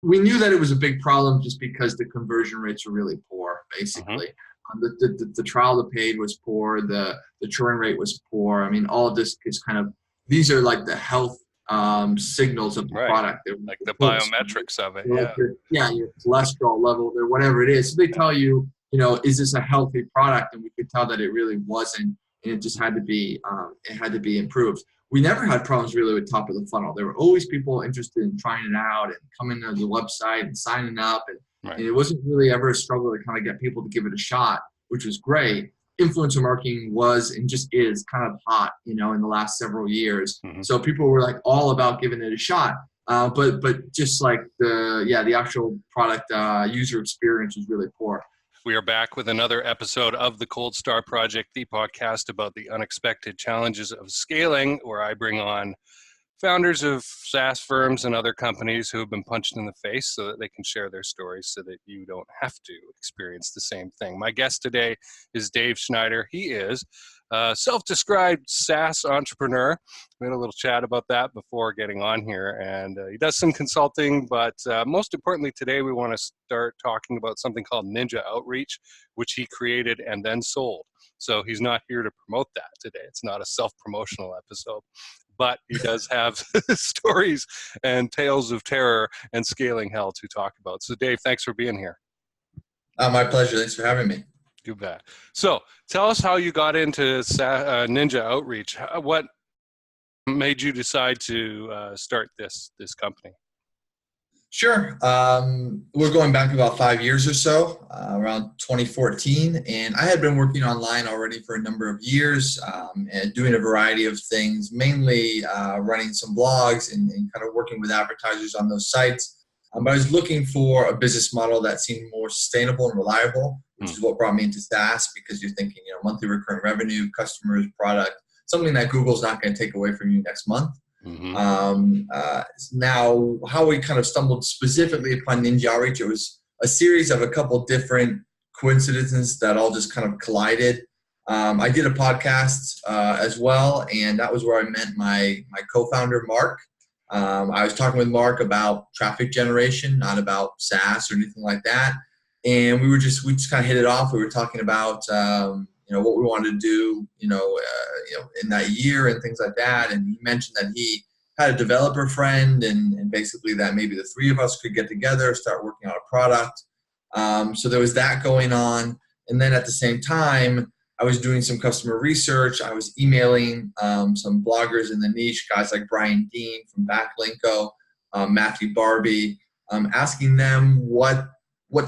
we knew that it was a big problem just because the conversion rates were really poor, basically. The trial to paid was poor. The churn rate was poor. I mean, all of this is kind of, these are like the health signals of the product. They're like the biometrics of it. Your cholesterol level or whatever it is. So they tell you, is this a healthy product? And we could tell that it really wasn't, and it just had to be improved. We never had problems really with top of the funnel. There were always people interested in trying it out and coming to the website and signing up. And it wasn't really ever a struggle to kind of get people to give it a shot, which was great. Influencer marketing was and just is kind of hot, in the last several years. So people were like all about giving it a shot. But just like the actual product user experience was really poor. We are back with another episode of the Cold Start Project, the podcast about the unexpected challenges of scaling, where I bring on founders of SaaS firms and other companies who have been punched in the face so that they can share their stories so that you don't have to experience the same thing. My guest today is Dave Schneider. He is a self-described SaaS entrepreneur. We had a little chat about that before getting on here, and he does some consulting, but most importantly today we want to start talking about something called NinjaOutreach, which he created and then sold. So he's not here to promote that today. It's not a self-promotional episode, but he does have stories and tales of terror and scaling hell to talk about. So Dave, thanks for being here. My pleasure. Thanks for having me. You bet. So tell us how you got into NinjaOutreach. What made you decide to start this company? Sure. We're going back about 5 years or so, around 2014. And I had been working online already for a number of years and doing a variety of things, mainly running some blogs and kind of working with advertisers on those sites. But I was looking for a business model that seemed more sustainable and reliable, which is what brought me into SaaS, because you're thinking, monthly recurring revenue, customers, product, something that Google's not going to take away from you next month. Now, how we kind of stumbled specifically upon NinjaOutreach, it was a series of a couple different coincidences that all just kind of collided. I did a podcast as well, and that was where I met my co-founder, Mark. I was talking with Mark about traffic generation, not about SaaS or anything like that. And we just kind of hit it off. We were talking about, what we wanted to do, in that year and things like that. And he mentioned that he had a developer friend and basically that maybe the three of us could get together, start working on a product. So there was that going on. And then at the same time, I was doing some customer research. I was emailing some bloggers in the niche, guys like Brian Dean from Backlinko, Matthew Barbie, asking them what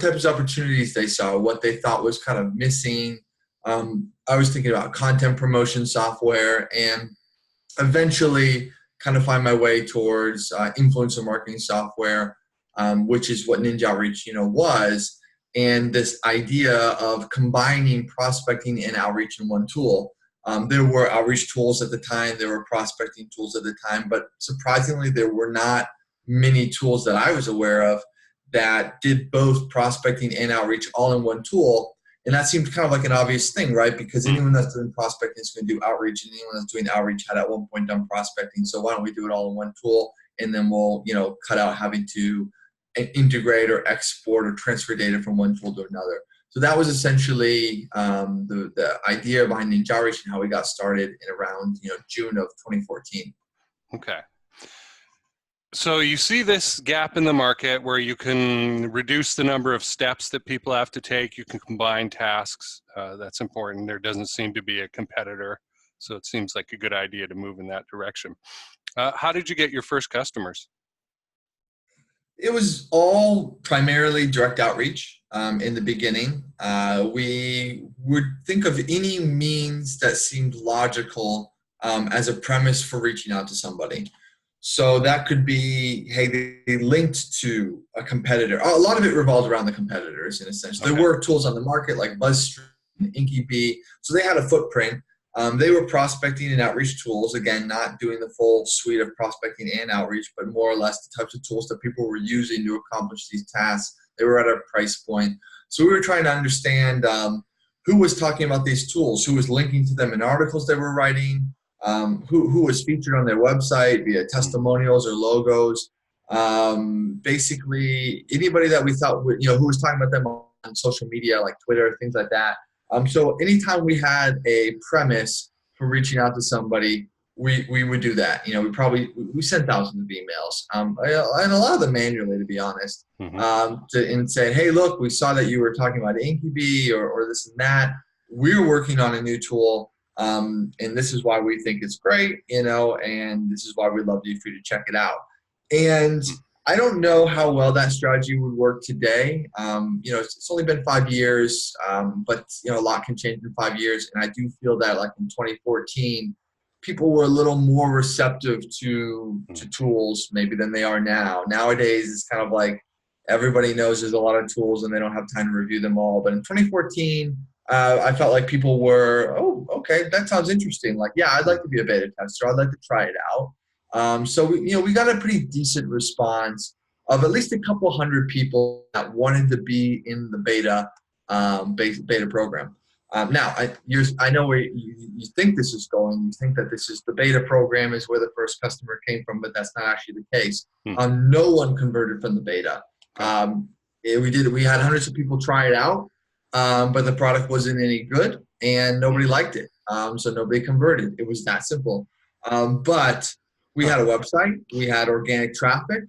types of opportunities they saw, what they thought was kind of missing. I was thinking about content promotion software, and eventually kind of find my way towards influencer marketing software, which is what NinjaOutreach, was. And this idea of combining prospecting and outreach in one tool. There were outreach tools at the time, there were prospecting tools at the time, but surprisingly, there were not many tools that I was aware of that did both prospecting and outreach all in one tool. And that seemed kind of like an obvious thing, right? Because anyone that's doing prospecting is going to do outreach, and anyone that's doing outreach had at one point done prospecting. So why don't we do it all in one tool, and then we'll, cut out having to integrate or export or transfer data from one tool to another. So that was essentially the idea behind NinjaOutreach and how we got started in around June of 2014. Okay. So you see this gap in the market where you can reduce the number of steps that people have to take. You can combine tasks. That's important. There doesn't seem to be a competitor. So it seems like a good idea to move in that direction. How did you get your first customers? It was all primarily direct outreach in the beginning. We would think of any means that seemed logical as a premise for reaching out to somebody. So that could be, hey, they linked to a competitor. A lot of it revolved around the competitors in a sense. Okay. There were tools on the market like BuzzStream and InkyBee. So they had a footprint. They were prospecting and outreach tools, again, not doing the full suite of prospecting and outreach, but more or less the types of tools that people were using to accomplish these tasks. They were at a price point. So we were trying to understand who was talking about these tools, who was linking to them in articles they were writing, who was featured on their website via testimonials or logos. Basically anybody that we thought would, who was talking about them on social media, like Twitter, things like that. So anytime we had a premise for reaching out to somebody, we would do that. We sent thousands of emails, and a lot of them manually, to be honest, and say, hey, look, we saw that you were talking about Inkybee or this and that. We're working on a new tool, and this is why we think it's great, and this is why we'd love you for you to check it out. And I don't know how well that strategy would work today. It's only been 5 years, but a lot can change in 5 years. And I do feel that, like in 2014, people were a little more receptive to tools maybe than they are now. Nowadays, it's kind of like everybody knows there's a lot of tools and they don't have time to review them all. But in 2014, I felt like people were, oh, okay, that sounds interesting. Like, yeah, I'd like to be a beta tester. I'd like to try it out. So we got a pretty decent response of at least a couple hundred people that wanted to be in the beta program. Now, I know where you think this is going. You think that this is the beta program is where the first customer came from, but that's not actually the case. No one converted from the beta. We had hundreds of people try it out, but the product wasn't any good and nobody liked it. So nobody converted. It was that simple. But we had a website, we had organic traffic,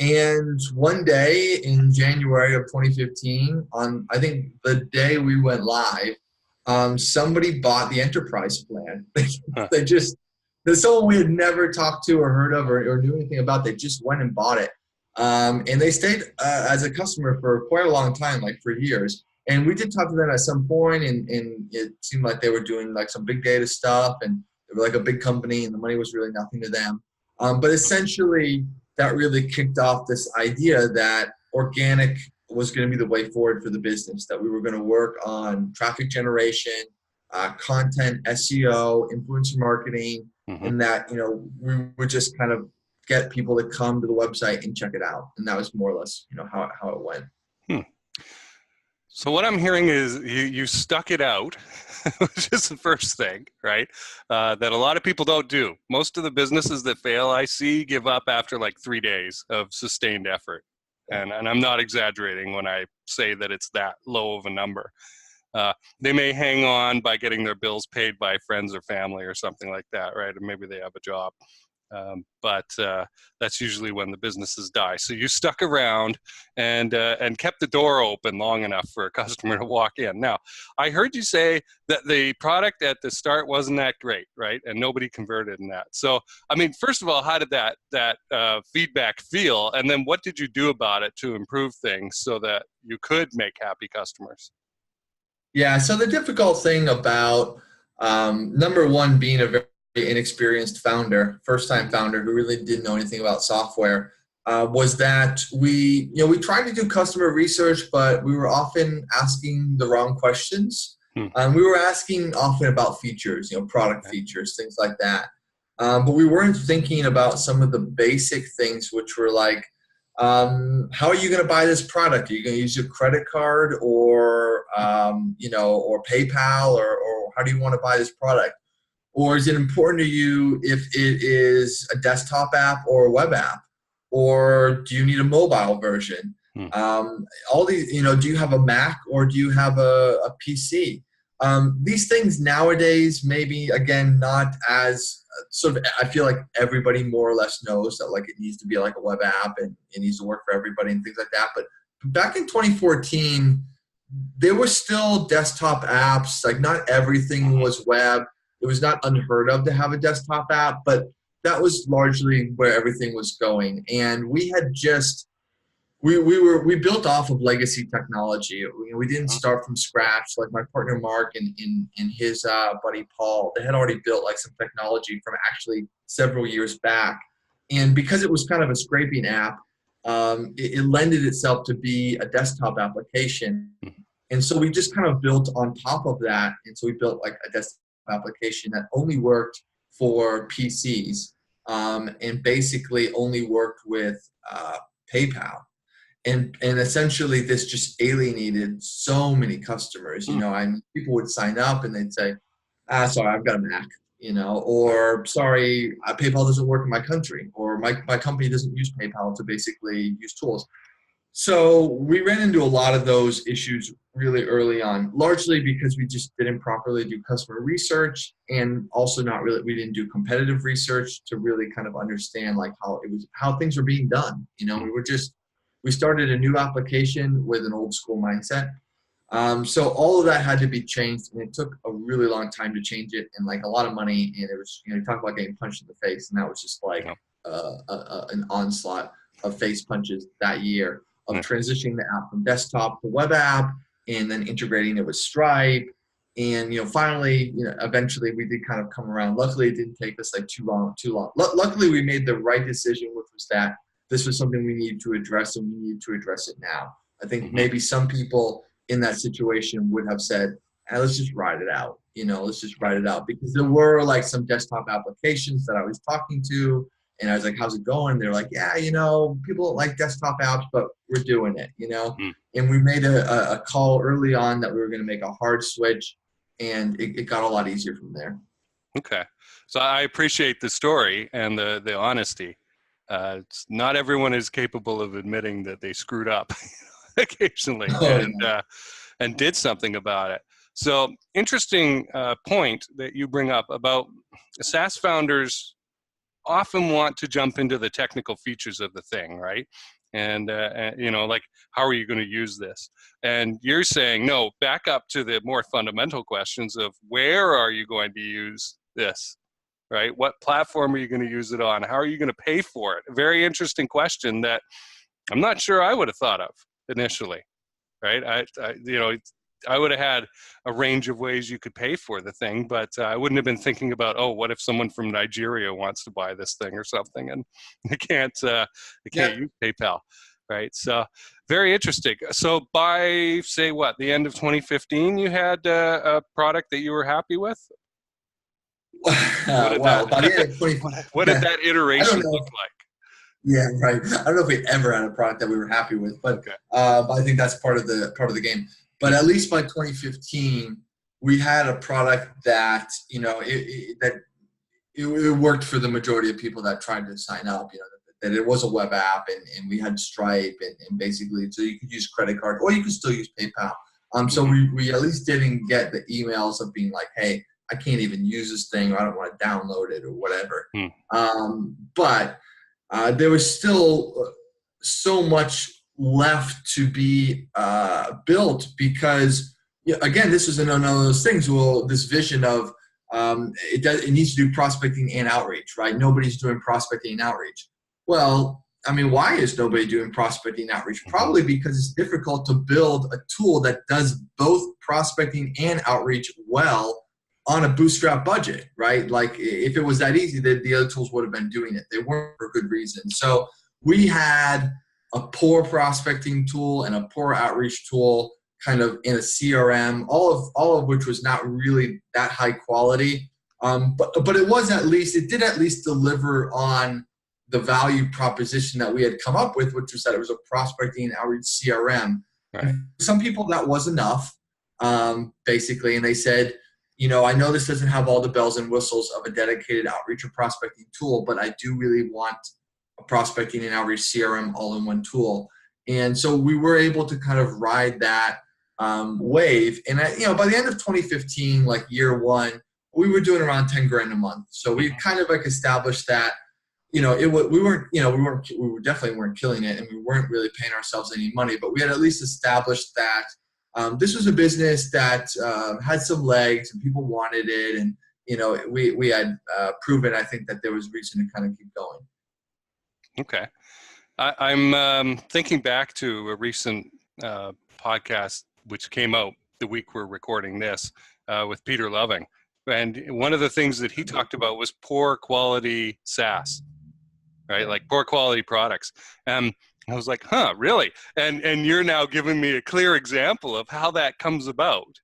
and one day in January of 2015, on I think the day we went live, somebody bought the enterprise plan. There's someone we had never talked to or heard of or knew anything about. They just went and bought it. And they stayed as a customer for quite a long time, like for years. And we did talk to them at some point, and it seemed like they were doing like some big data stuff, and they were like a big company, and the money was really nothing to them. But essentially, that really kicked off this idea that organic was going to be the way forward for the business, that we were going to work on traffic generation, content, SEO, influencer marketing, and that, we would just kind of get people to come to the website and check it out. And that was more or less, how it went. So what I'm hearing is you stuck it out, which is the first thing, right? That a lot of people don't do. Most of the businesses that fail, I see, give up after like 3 days of sustained effort. And I'm not exaggerating when I say that it's that low of a number. They may hang on by getting their bills paid by friends or family or something like that, right? Or maybe they have a job. But that's usually when the businesses die. So you stuck around and kept the door open long enough for a customer to walk in. Now, I heard you say that the product at the start wasn't that great, right? And nobody converted in that. So, I mean, first of all, how did that feedback feel? And then what did you do about it to improve things so that you could make happy customers? Yeah, so the difficult thing about, number one, being a very inexperienced founder, first-time founder who really didn't know anything about software, was that we tried to do customer research, but we were often asking the wrong questions. We were asking often about features, product features, things like that. But we weren't thinking about some of the basic things, which were like, how are you going to buy this product? Are you going to use your credit card or PayPal, or how do you want to buy this product? Or is it important to you if it is a desktop app or a web app? Or do you need a mobile version? All these, do you have a Mac or do you have a PC? These things nowadays, maybe, again, not as I feel like everybody more or less knows that like it needs to be like a web app and it needs to work for everybody and things like that. But back in 2014, there were still desktop apps. Like not everything was web. It was not unheard of to have a desktop app, but that was largely where everything was going. And we had we built off of legacy technology. We didn't start from scratch. Like my partner Mark and his buddy Paul, they had already built like some technology from actually several years back. And because it was kind of a scraping app, it lended itself to be a desktop application. And so we just kind of built on top of that. And so we built like a desktop application that only worked for PCs, and basically only worked with PayPal. And essentially this just alienated so many customers. People would sign up and they'd say, sorry, I've got a Mac. or sorry, PayPal doesn't work in my country, or my company doesn't use PayPal to basically use tools. So we ran into a lot of those issues really early on, largely because we just didn't properly do customer research, and also we didn't do competitive research to really kind of understand like how things were being done. We started a new application with an old school mindset. So all of that had to be changed, and it took a really long time to change it, and like a lot of money. And it was, you talk about getting punched in the face, and that was just like an onslaught of face punches that year of transitioning the app from desktop to web app, and then integrating it with Stripe. And, finally, eventually we did kind of come around. Luckily, it didn't take us like too long. Luckily, we made the right decision, which was that this was something we needed to address, and we needed to address it now. I think maybe some people in that situation would have said, hey, let's just ride it out. Let's just ride it out, because there were like some desktop applications that I was talking to, and I was like, how's it going? They're like, yeah, people don't like desktop apps, but we're doing it, And we made a call early on that we were going to make a hard switch, and it got a lot easier from there. Okay. So I appreciate the story and the honesty. Not everyone is capable of admitting that they screwed up occasionally and did something about it. So interesting point that you bring up about SaaS founders often want to jump into the technical features of the thing, right? And like, how are you going to use this? And you're saying, no, back up to the more fundamental questions of where are you going to use this, right? What platform are you going to use it on? How are you going to pay for it? A very interesting question that I'm not sure I would have thought of initially, right? I would have had a range of ways you could pay for the thing, but I wouldn't have been thinking about, what if someone from Nigeria wants to buy this thing or something, and they can't use PayPal, right? So very interesting. So by, say, the end of 2015, you had a product that you were happy with? By the end of 2015, what did that iteration look like? Yeah, right. I don't know if we ever had a product that we were happy with, but I think that's part of the game. But at least by 2015, we had a product that it worked for the majority of people that tried to sign up. That it was a web app, and we had Stripe, and basically so you could use credit card, or you could still use PayPal. So we at least didn't get the emails of being like, hey, I can't even use this thing, or I don't want to download it, or whatever. But there was still so much left to be built, because again, this was another of those things. Well, this vision of it needs to do prospecting and outreach, right? Nobody's doing prospecting and outreach. Well, I mean, why is nobody doing prospecting and outreach? Probably because it's difficult to build a tool that does both prospecting and outreach well on a bootstrap budget, right? Like if it was that easy, the other tools would have been doing it. They weren't for good reason. So we had a poor prospecting tool and a poor outreach tool kind of in a CRM, all of which was not really that high quality. But it did at least deliver on the value proposition that we had come up with, which was that it was a prospecting and outreach CRM. Right. And for some people that was enough, basically, and they said, I know this doesn't have all the bells and whistles of a dedicated outreach or prospecting tool, but I do really want a prospecting and outreach CRM all-in-one tool. And so we were able to kind of ride that wave. And by the end of 2015, like year one, we were doing around 10 grand a month. So we kind of like established that, we definitely weren't killing it, and we weren't really paying ourselves any money, but we had at least established that this was a business that had some legs and people wanted it. And, we had proven, I think, that there was reason to kind of keep going. Okay. I'm thinking back to a recent podcast which came out the week we're recording this with Peter Loving. And one of the things that he talked about was poor quality SaaS, right? Like poor quality products. I was like, really? And you're now giving me a clear example of how that comes about,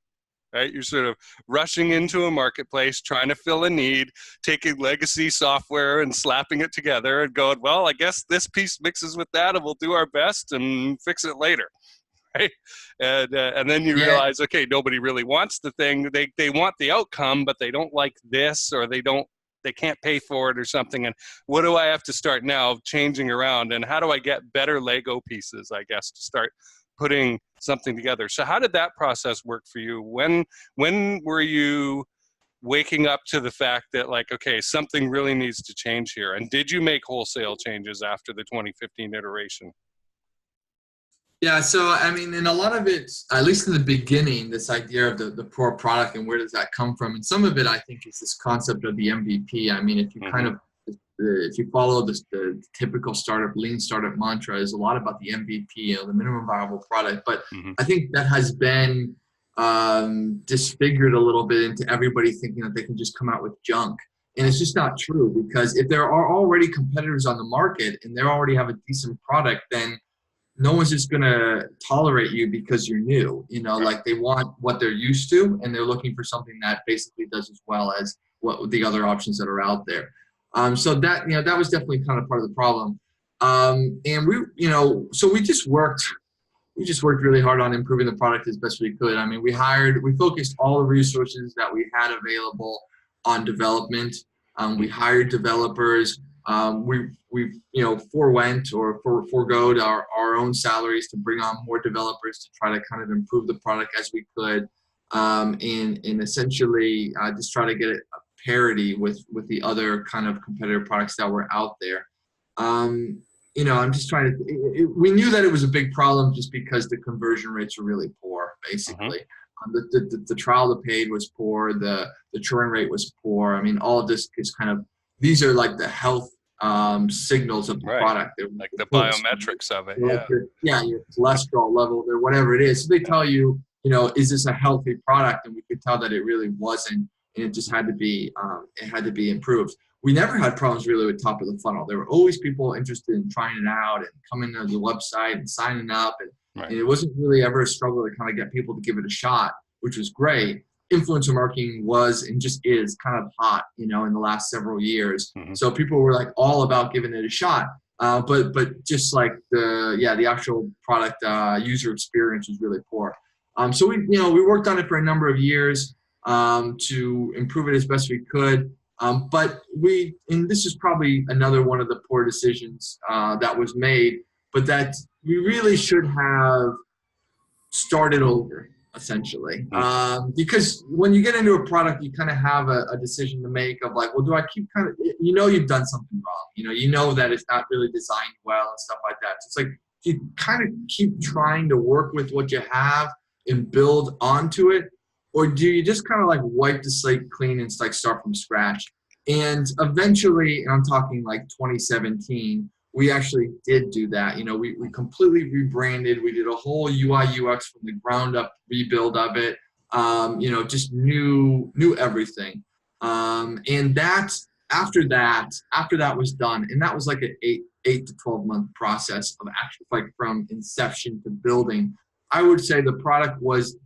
right? You're sort of rushing into a marketplace, trying to fill a need, taking legacy software and slapping it together and going, well, I guess this piece mixes with that and we'll do our best and fix it later, right? And then you Yeah. realize, okay, nobody really wants the thing. They want the outcome, but they don't like this, or they can't pay for it or something. And what do I have to start now changing around? And how do I get better Lego pieces, I guess, to start putting something together? So how did that process work for you? When were you waking up to the fact that, like, okay, something really needs to change here? And did you make wholesale changes after the 2015 iteration? Yeah, so I mean, in a lot of it, at least in the beginning, this idea of the poor product and where does that come from? And some of it, I think, is this concept of the MVP. I mean, if you kind of if you follow the typical startup lean startup mantra, is a lot about the MVP, the minimum viable product. But I think that has been disfigured a little bit into everybody thinking that they can just come out with junk. And it's just not true, because if there are already competitors on the market and they already have a decent product, then no one's just going to tolerate you because you're new. Like, they want what they're used to, and they're looking for something that basically does as well as what the other options that are out there. So that, that was definitely kind of part of the problem. And so we just worked really hard on improving the product as best we could. I mean, we focused all the resources that we had available on development. We hired developers. We foregoed our own salaries to bring on more developers to try to kind of improve the product as we could, and essentially just try to get it parity with the other kind of competitor products that were out there. I'm just trying to. We knew that it was a big problem just because the conversion rates were really poor, basically. The trial to paid was poor. The churn rate was poor. I mean, all of this is kind of, these are like the health signals of the product. They're like the biometrics of it. Your cholesterol level or whatever it is. So they tell you, is this a healthy product? And we could tell that it really wasn't, and it just had to be improved. We never had problems really with top of the funnel. There were always people interested in trying it out and coming to the website and signing up, and it wasn't really ever a struggle to kind of get people to give it a shot, which was great. Influencer marketing was and just is kind of hot, in the last several years. So people were like all about giving it a shot. But just like the actual product user experience was really poor. So we worked on it for a number of years to improve it as best we could. But and this is probably another one of the poor decisions that was made, but that we really should have started over, essentially. Because when you get into a product, you kind of have a decision to make of like, well, do I keep kind of, you've done something wrong, you know that it's not really designed well and stuff like that. So it's like, you kind of keep trying to work with what you have and build onto it, or do you just kind of like wipe the slate clean and like start from scratch? And eventually, and I'm talking like 2017, we actually did do that. We completely rebranded. We did a whole UI UX from the ground up rebuild of it. Just new everything. And after that was done, and that was like an 8 to 12 month process of actually, like, from inception to building. I would say the product was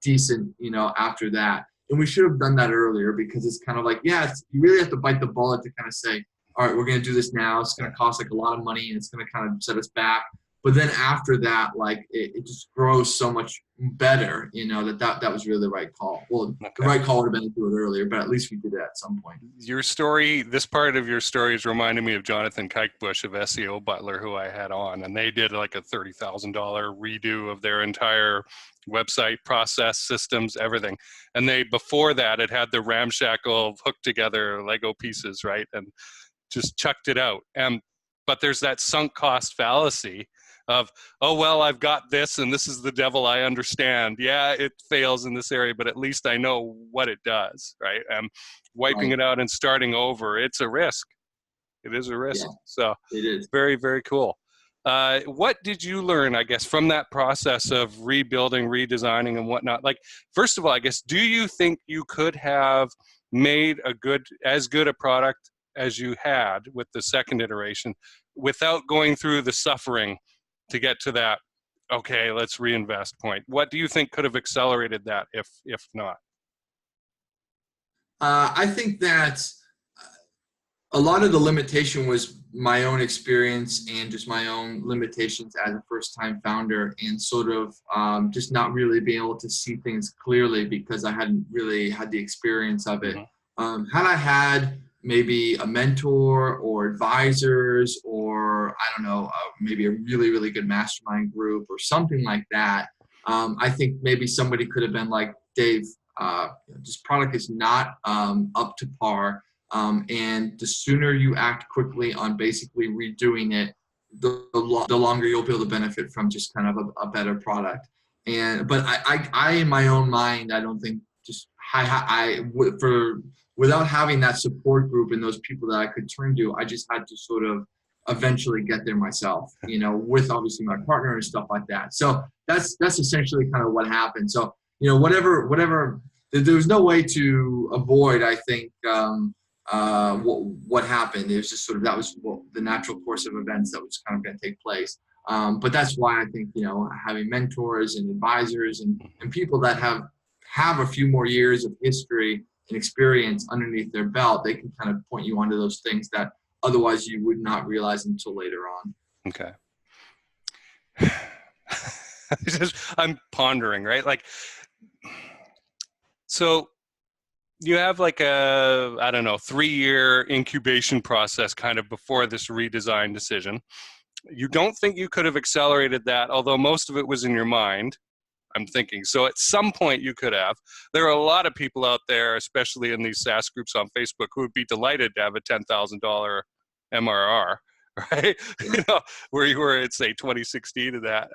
decent, after that. And we should have done that earlier, because it's kind of like, you really have to bite the bullet to kind of say, all right, we're going to do this now. It's going to cost like a lot of money, and it's going to kind of set us back. But then after that, like, it just grows so much better, that was really the right call. Well, the right call would have been to do it earlier, but at least we did it at some point. Your story, this part of your story is reminding me of Jonathan Kikebush of SEO Butler, who I had on, and they did like a $30,000 redo of their entire website, process, systems, everything. And before that, it had the ramshackle hooked together Lego pieces, right? And just chucked it out. But there's that sunk cost fallacy of, oh, well, I've got this, and this is the devil I understand. Yeah, it fails in this area, but at least I know what it does, right? Wiping it out and starting over, it's a risk. It is a risk. Yeah, so it is. Very, very cool. What did you learn, I guess, from that process of rebuilding, redesigning, and whatnot? Like, first of all, I guess, do you think you could have made as good a product as you had with the second iteration without going through the suffering to get to that, okay, let's reinvest point? What do you think could have accelerated that if not? I think that A lot of the limitation was my own experience and just my own limitations as a first-time founder, and sort of just not really being able to see things clearly because I hadn't really had the experience of it. Had I had maybe a mentor or advisors, or I don't know, maybe a really, really good mastermind group or something like that, I think maybe somebody could have been like, Dave, this product is not up to par. And the sooner you act quickly on basically redoing it, the longer you'll be able to benefit from just kind of a better product. But I in my own mind, I don't think just without having that support group and those people that I could turn to, I just had to sort of eventually get there myself, with obviously my partner and stuff like that. So that's essentially kind of what happened. So, whatever, there was no way to avoid, I think, what happened. It was just sort of, that was the natural course of events that was kind of going to take place. But that's why I think, having mentors and advisors and people that have a few more years of history and experience underneath their belt, they can kind of point you onto those things that otherwise you would not realize until later on. Okay. I'm pondering, right? Like, so you have like a, I don't know, 3-year incubation process kind of before this redesign decision. You don't think you could have accelerated that, although most of it was in your mind, I'm thinking. So at some point you could have. There are a lot of people out there, especially in these SaaS groups on Facebook, who would be delighted to have a $10,000 MRR, right? Where you were at, say, 2016 to that.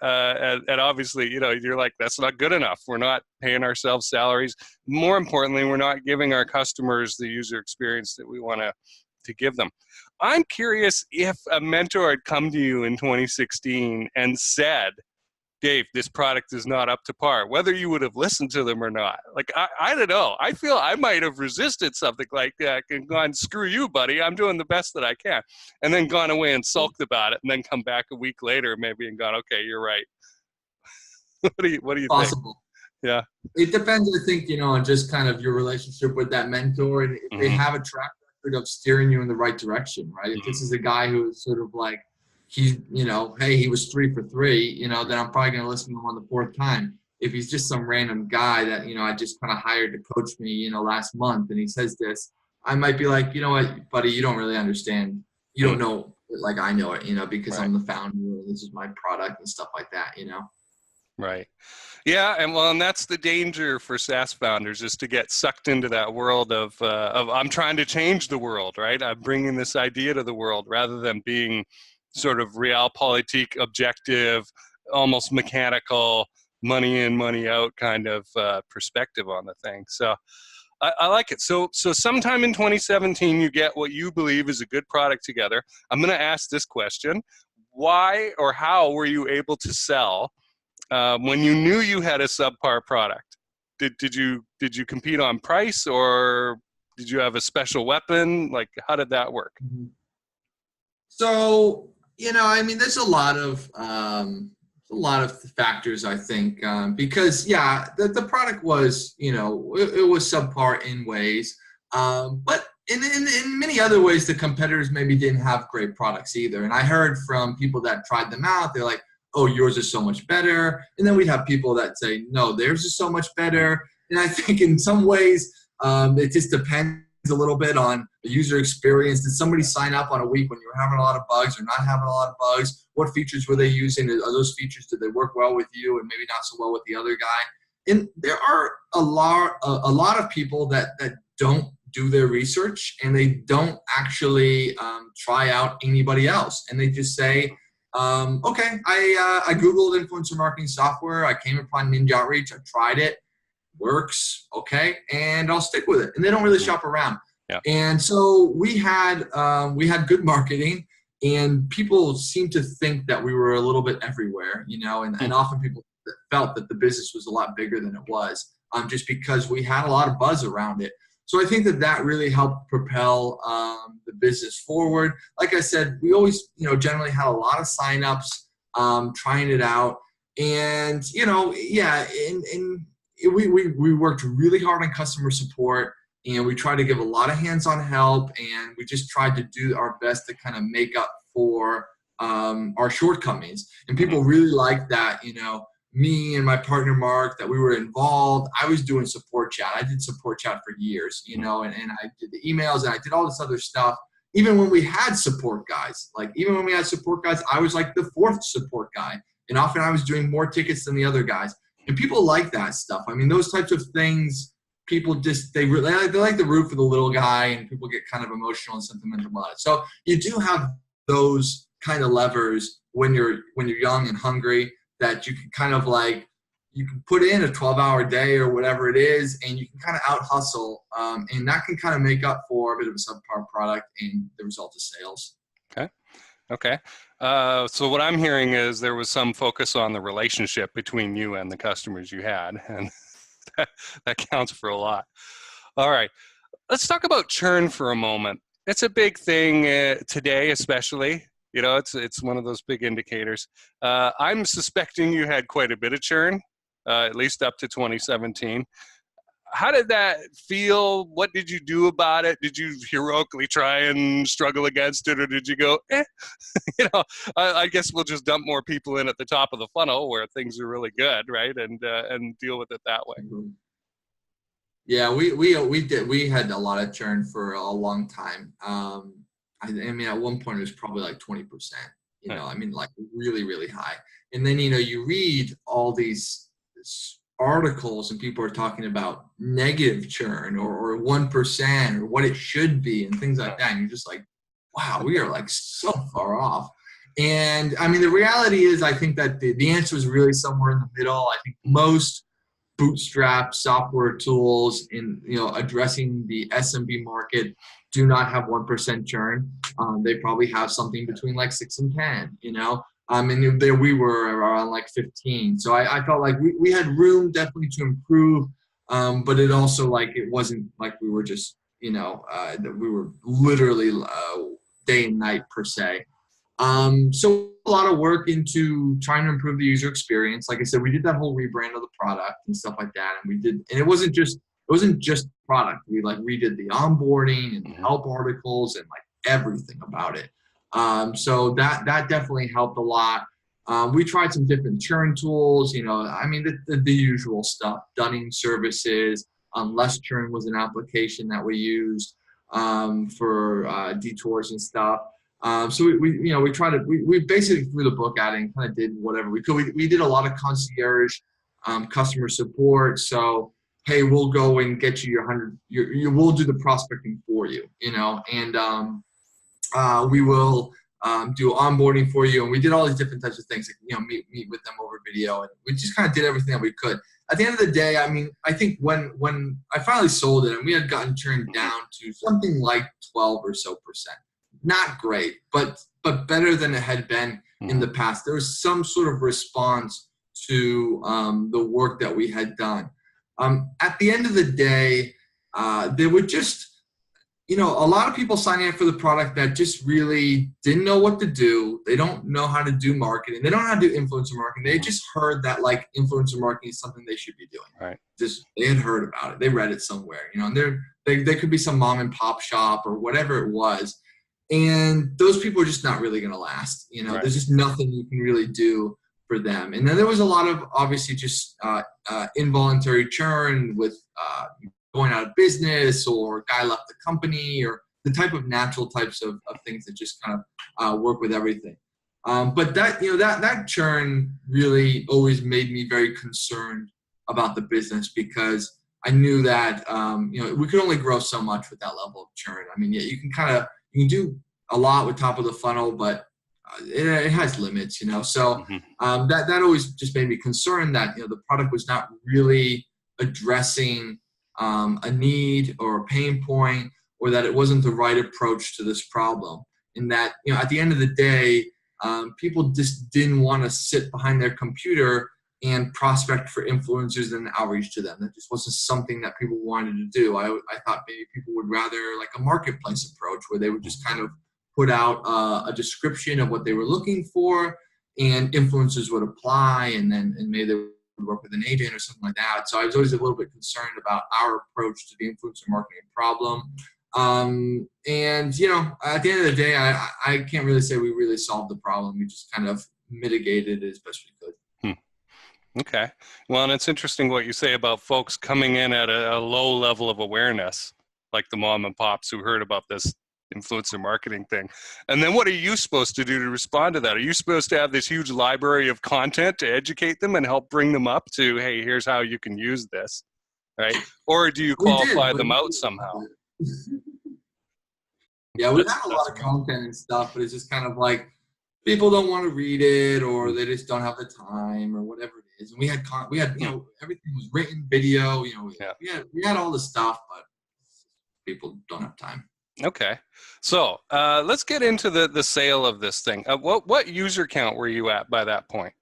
And obviously, you're like, that's not good enough. We're not paying ourselves salaries. More importantly, we're not giving our customers the user experience that we want to give them. I'm curious if a mentor had come to you in 2016 and said, Dave, this product is not up to par, whether you would have listened to them or not. Like, I don't know. I feel I might have resisted something like that and gone, screw you, buddy. I'm doing the best that I can. And then gone away and sulked about it and then come back a week later maybe and gone, okay, you're right. What do you Possible. think? Yeah. It depends, I think, on just kind of your relationship with that mentor, and if they have a track record of steering you in the right direction, right? If this is a guy who is sort of like, he's, hey, he was 3 for 3, then I'm probably going to listen to him on the 4th time. If he's just some random guy that, I just kind of hired to coach me, last month, and he says this, I might be like, you know what, buddy, you don't really understand. You don't know it like I know it, because I'm the founder, and this is my product and stuff like that, Right. Yeah, and that's the danger for SaaS founders, is to get sucked into that world of I'm trying to change the world, right? I'm bringing this idea to the world, rather than being sort of realpolitik, objective, almost mechanical, money in, money out kind of perspective on the thing. So I like it. So sometime in 2017, you get what you believe is a good product together. I'm going to ask this question. Why or how were you able to sell when you knew you had a subpar product? Did you compete on price, or did you have a special weapon? Like, how did that work? So, there's a lot of factors, I think, because the product was, it was subpar in ways, but in many other ways, the competitors maybe didn't have great products either. And I heard from people that tried them out, they're like, oh, yours is so much better. And then we'd have people that say, no, theirs is so much better. And I think in some ways, it just depends a little bit on the user experience. Did somebody sign up on a week when you were having a lot of bugs or not having a lot of bugs? What features were they using? Are those features, did they work well with you and maybe not so well with the other guy? And there are a lot of people that don't do their research, and they don't actually try out anybody else. And they just say, okay, I Googled influencer marketing software. I came upon NinjaOutreach. I tried it. Works, okay, and I'll stick with it. And they don't really shop around. Yeah. And so we had good marketing, and people seemed to think that we were a little bit everywhere, and often people felt that the business was a lot bigger than it was, just because we had a lot of buzz around it. So I think that really helped propel the business forward. Like I said, we always, generally had a lot of signups, trying it out, and we worked really hard on customer support, and we tried to give a lot of hands-on help, and we just tried to do our best to kind of make up for our shortcomings. And people really liked that, me and my partner Mark, that we were involved. I was doing support chat. I did support chat for years, and I did the emails and I did all this other stuff. Even when we had support guys, I was like the fourth support guy. And often I was doing more tickets than the other guys. And people like that stuff. I mean, those types of things, people just, they like the root for the little guy, and people get kind of emotional and sentimental about it. So you do have those kind of levers when you're young and hungry, that you can kind of you can put in a 12-hour day or whatever it is, and you can kind of out hustle, and that can kind of make up for a bit of a subpar product and the result of sales. Okay. So what I'm hearing is there was some focus on the relationship between you and the customers you had, and that counts for a lot. All right. Let's talk about churn for a moment. It's a big thing today, especially. It's one of those big indicators. I'm suspecting you had quite a bit of churn, at least up to 2017. How did that feel? What did you do about it? Did you heroically try and struggle against it, or did you go, I guess we'll just dump more people in at the top of the funnel where things are really good, right? And deal with it that way. Yeah, we had a lot of churn for a long time. I mean, at one point it was probably like 20%, like really, really high. And then, you read all these articles and people are talking about negative churn or 1% or what it should be and things like that. And you're just like, wow, we are like so far off. And I mean, the reality is, I think that the answer is really somewhere in the middle. I think most bootstrap software tools in, addressing the SMB market do not have 1% churn. They probably have something between like 6 and 10, and there we were around like 15. So I felt like we had room definitely to improve, but it also it wasn't like we were just, that we were literally day and night per se. So a lot of work into trying to improve the user experience. Like I said, we did that whole rebrand of the product and stuff like that. And it wasn't just product. We redid the onboarding and help articles and everything about it. So that definitely helped a lot. We tried some different churn tools, the usual stuff, dunning services. Less Churn was an application that we used for detours and stuff. So we basically threw the book at it and kind of did whatever we could. We did a lot of concierge customer support. So, hey, we'll go and get you your 100. We'll do the prospecting for you, and we will do onboarding for you. And we did all these different types of things, meet with them over video, and we just kind of did everything that we could. At the end of the day, I mean, I think when I finally sold it and we had gotten churned down to something like 12 or so percent. Not great, but better than it had been in the past. There was some sort of response to the work that we had done. At the end of the day, there were just, a lot of people signing up for the product that just really didn't know what to do. They don't know how to do marketing. They don't know how to do influencer marketing. They just heard that influencer marketing is something they should be doing. Right. They had heard about it. They read it somewhere, and they could be some mom and pop shop or whatever it was. And those people are just not really going to last. Right. There's just nothing you can really do for them. And then there was a lot of obviously just involuntary churn with going out of business, or guy left the company, or the type of natural types of things that just kind of work with everything. But that churn really always made me very concerned about the business, because I knew that we could only grow so much with that level of churn. I mean, yeah, you can do a lot with top of the funnel, but it has limits, So that always just made me concerned that the product was not really addressing a need or a pain point, or that it wasn't the right approach to this problem. And that at the end of the day, people just didn't want to sit behind their computer and prospect for influencers and outreach to them. That just wasn't something that people wanted to do. I thought maybe people would rather a marketplace approach, where they would just kind of put out a description of what they were looking for, and influencers would apply, and maybe they work with an agent or something like that. So I was always a little bit concerned about our approach to the influencer marketing problem. And, you know, at the end of the day, I can't really say we really solved the problem. We just kind of mitigated it as best we could. Okay. Well, and it's interesting what you say about folks coming in at a low level of awareness, like the mom and pops who heard about this influencer marketing thing. And then what are you supposed to do to respond to that? Are you supposed to have this huge library of content to educate them and help bring them up to, hey, here's how you can use this, right? Or do you qualify them out somehow? Yeah, we had a lot of content and stuff, but it's just kind of like people don't want to read it, or they just don't have the time, or whatever it is. And we had you know, everything was written, video, you know, we had all the stuff, but people don't have time. Okay, so let's get into the sale of this thing. What user count were you at by that point?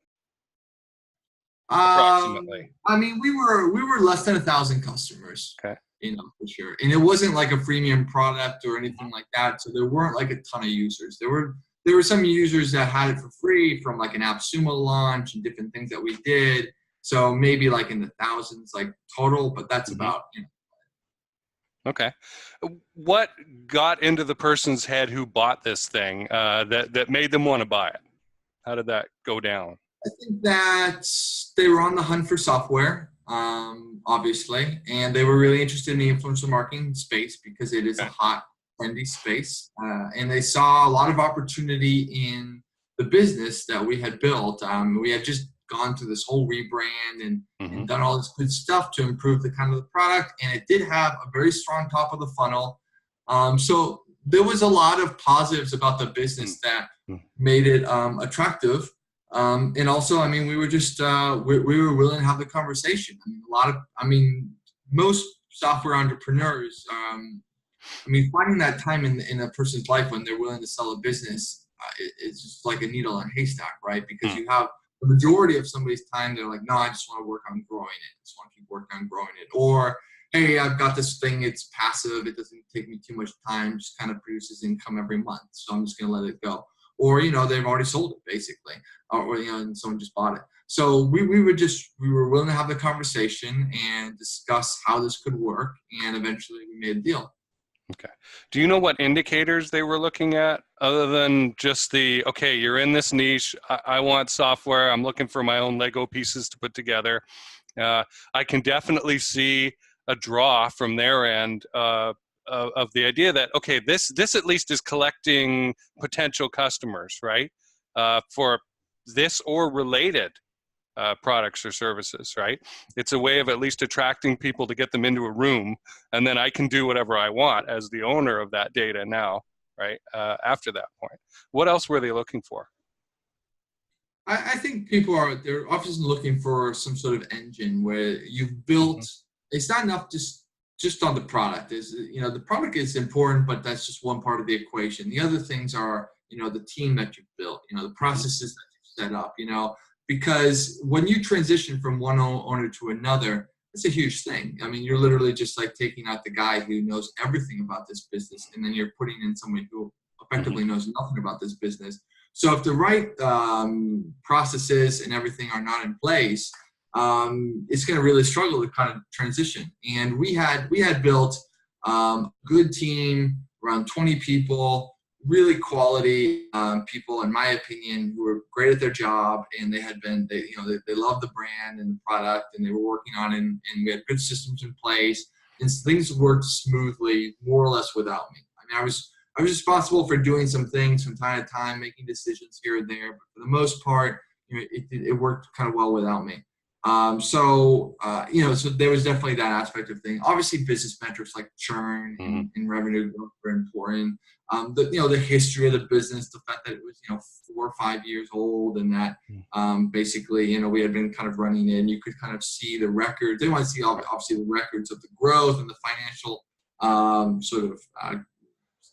Approximately. I mean, we were less than 1,000 customers. Okay. You know, for sure. And it wasn't like a freemium product or anything like that. So there weren't like a ton of users. There were some users that had it for free from like an AppSumo launch and different things that we did. So maybe like in the thousands, like total, but that's about, you know. Okay. What got into the person's head who bought this thing that made them want to buy it? How did that go down? I think that they were on the hunt for software, obviously, and they were really interested in the influencer marketing space because it is a hot, trendy space. And they saw a lot of opportunity in the business that we had built. We had just gone through this whole rebrand and done all this good stuff to improve the kind of the product. And it did have a very strong top of the funnel. So there was a lot of positives about the business that made it attractive. And also, I mean, we were just, we were willing to have the conversation. I mean, most software entrepreneurs, I mean, finding that time in a person's life when they're willing to sell a business, it's just like a needle in a haystack, right? Because you have the majority of somebody's time, they're like, no, I just want to work on growing it. I just want to keep working on growing it. Or, hey, I've got this thing, it's passive. It doesn't take me too much time, just kind of produces income every month. So I'm just going to let it go. Or, you know, they've already sold it basically, or, you know, and someone just bought it. So we were willing to have the conversation and discuss how this could work. And eventually we made a deal. Okay. Do you know what indicators they were looking at other than just okay, you're in this niche. I want software. I'm looking for my own Lego pieces to put together. I can definitely see a draw from their end of the idea that, okay, this at least is collecting potential customers, right? For this or related products or services, right? It's a way of at least attracting people to get them into a room, and then I can do whatever I want as the owner of that data now, right? After that point. What else were they looking for? I think they're often looking for some sort of engine where you've built, it's not enough just on the product. You know, the product is important, but that's just one part of the equation. The other things are, you know, the team that you've built, you know, the processes that you've set up, you know, because when you transition from one owner to another, it's a huge thing. I mean, you're literally just like taking out the guy who knows everything about this business, and then you're putting in somebody who effectively knows nothing about this business. So if the right processes and everything are not in place, it's going to really struggle to kind of transition. And we had built a good team, around 20 people, really quality people, in my opinion, who were great at their job, and they loved the brand and the product, and they were working on it, and we had good systems in place, and things worked smoothly, more or less, without me. I mean, I was responsible for doing some things from time to time, making decisions here and there, but for the most part, you know, it worked kind of well without me. So there was definitely that aspect of things. Obviously, business metrics like churn and revenue growth were important. The history of the business, the fact that it was, 4 or 5 years old, and that basically, we had been kind of running it. You could kind of see the records. They want to see obviously the records of the growth and the financial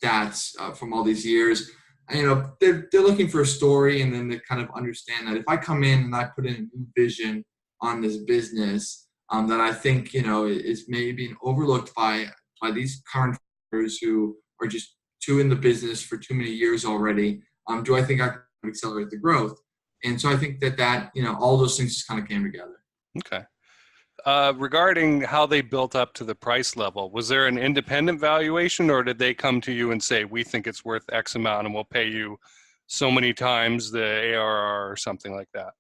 stats from all these years. And, they're looking for a story, and then they kind of understand that if I come in and I put in a new vision on this business, that I think, is maybe being overlooked by these current founders who are just too in the business for too many years already. Do I think I can accelerate the growth? And so I think that all those things just kind of came together. Okay. Regarding how they built up to the price level, was there an independent valuation, or did they come to you and say, we think it's worth X amount and we'll pay you so many times the ARR or something like that?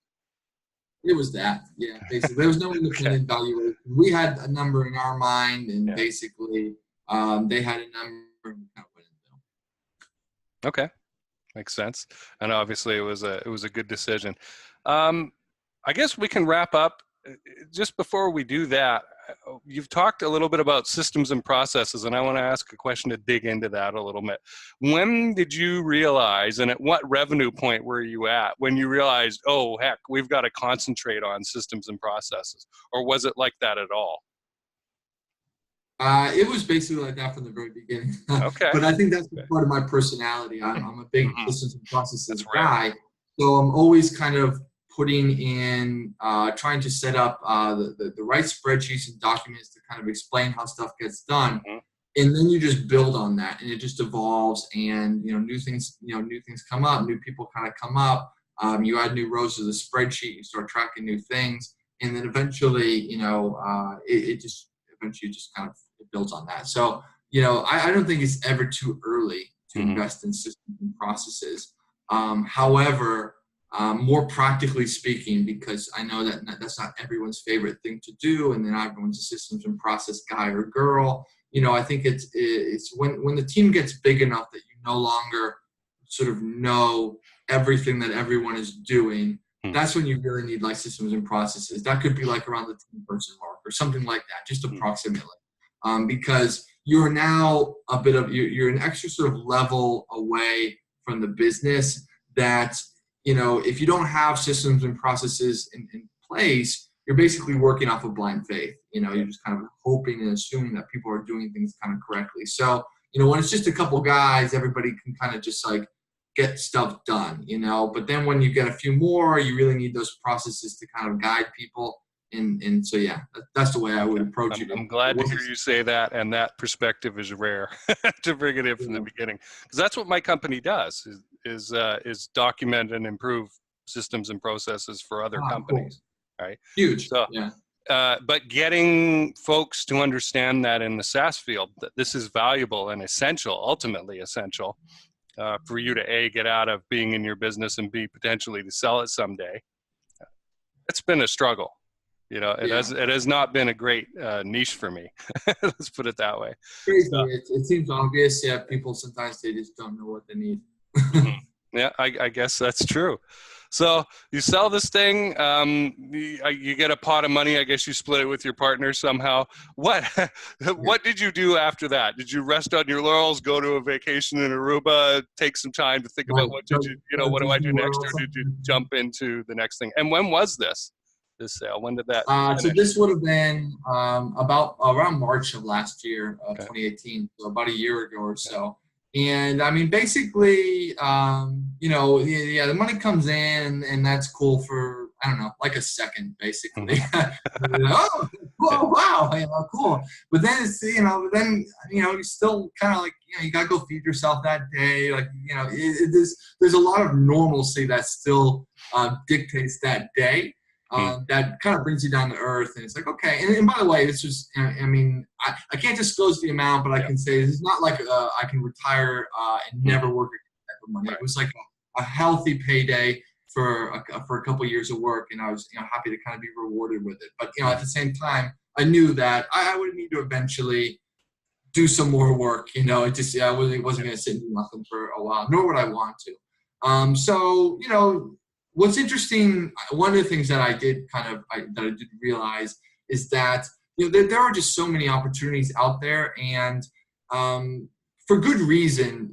It was that, yeah. Basically, there was no independent valuation. We had a number in our mind, and basically, they had a number. And we kind of went in the middle. Okay, makes sense. And obviously, it was a good decision. I guess we can wrap up. Just before we do that, you've talked a little bit about systems and processes, and I want to ask a question to dig into that a little bit. When did you realize, and at what revenue point were you at when you realized, oh, heck, we've got to concentrate on systems and processes? Or was it like that at all? It was basically like that from the very beginning. Okay. But I think that's part of my personality. I'm a big systems and processes guy. So I'm always kind of putting in, trying to set up the right spreadsheets and documents to kind of explain how stuff gets done. And then you just build on that, and it just evolves, and new things come up, new people kind of come up. You add new rows to the spreadsheet, you start tracking new things, and then eventually, it just kind of builds on that. So, I don't think it's ever too early to invest in systems and processes. However, more practically speaking, because I know that that's not everyone's favorite thing to do, and then everyone's a systems and process guy or girl. I think it's when the team gets big enough that you no longer sort of know everything that everyone is doing. That's when you really need like systems and processes. That could be like around the 10-person mark or something like that, just approximately, because you're now you're an extra sort of level away from the business that. If you don't have systems and processes in place, you're basically working off of blind faith. You're just kind of hoping and assuming that people are doing things kind of correctly. So, when it's just a couple guys, everybody can kind of just like get stuff done, but then when you get a few more, you really need those processes to kind of guide people. And so, yeah, that's the way I would approach it. I'm glad to hear you say that, and that perspective is rare to bring it in from the beginning, because that's what my company does is document and improve systems and processes for other companies. Cool. Right? Huge. So, but getting folks to understand that in the SaaS field, that this is valuable and essential, ultimately essential, for you to get out of being in your business and B, potentially to sell it someday. It's been a struggle. It has not been a great niche for me. Let's put it that way. Crazy. So, it seems obvious. Yeah, people sometimes they just don't know what they need. Yeah, I guess that's true. So you sell this thing, you get a pot of money. I guess you split it with your partner somehow. What did you do after that? Did you rest on your laurels, go to a vacation in Aruba, take some time to think about what do I do next, or did you jump into the next thing? And when was this sale? When did that so this would have been about around March of last year, 2018, so about a year ago or so. And I mean, basically, the money comes in, and that's cool for, I don't know, like a second, basically. Oh, wow, cool. But then it's, you still kind of like, you got to go feed yourself that day. Like, there's a lot of normalcy that still dictates that day. That kind of brings you down to earth, and it's like, okay. And by the way, it's just, I mean, I can't disclose the amount, but I can say it's not like I can retire and never work again type of money. Right. It was like a healthy payday for a couple of years of work, and I was happy to kind of be rewarded with it. But at the same time, I knew that I would need to eventually do some more work. It just I wasn't going to sit and do nothing for a while, nor would I want to. So what's interesting, one of the things that I did that I did realize is that there are just so many opportunities out there, and for good reason.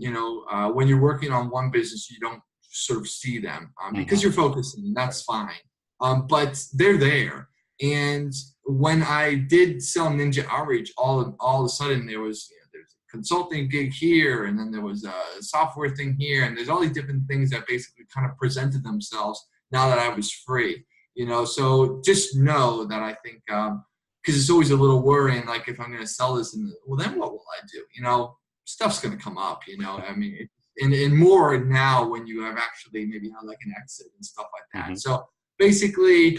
When you're working on one business, you don't sort of see them because you're focusing, and that's fine. But they're there, and when I did sell NinjaOutreach, all of a sudden there was there's a consulting gig here, and then there was a software thing here, and there's all these different things that basically kind of presented themselves now that I was free. So just know that I think because it's always a little worrying, like if I'm going to sell this, and then what will I do? Stuff's going to come up. I mean, and more now when you have actually maybe had like an exit and stuff like that. So basically,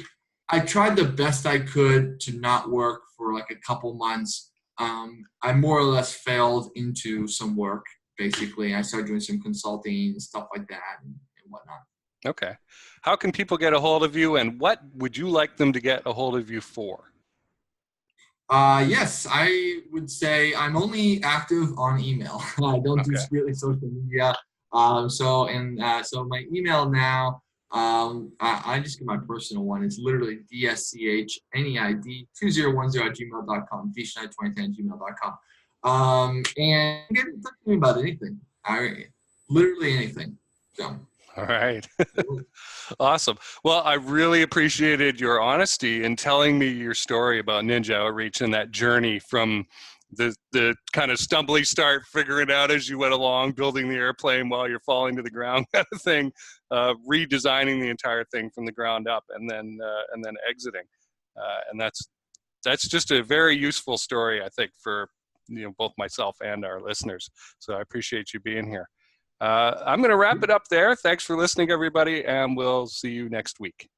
I tried the best I could to not work for like a couple months. I more or less failed into some work, basically. I started doing some consulting and stuff like that and whatnot. Okay. How can people get a hold of you, and what would you like them to get a hold of you for? Yes, I would say I'm only active on email. I don't do Okay. really social media. So my email now, I just get my personal one. It's literally dschneid2010@gmail.com, dschneid2010@gmail.com. And get in touch with me about anything. Literally anything. So. All right. Awesome. Well, I really appreciated your honesty in telling me your story about Ninja Outreach and that journey from the kind of stumbly start, figuring it out as you went along, building the airplane while you're falling to the ground kind of thing, redesigning the entire thing from the ground up, and then exiting. And that's just a very useful story, I think, for both myself and our listeners. So I appreciate you being here. I'm going to wrap it up there. Thanks for listening, everybody, and we'll see you next week.